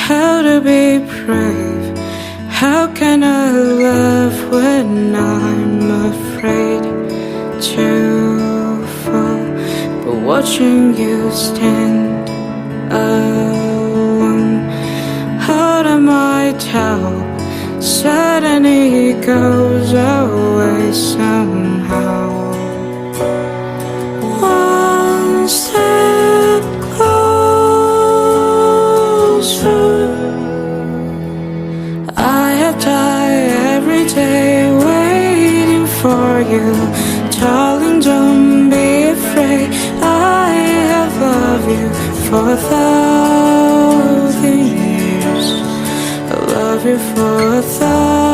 how to be brave. How can I love when I'm afraid to fall? But watching you stand alone, how am I tell? Suddenly it goes away somehow. One step closer. I have died every day waiting for you, darling, don't be afraid. I have loved you for 1,000 years. I love you for 1,000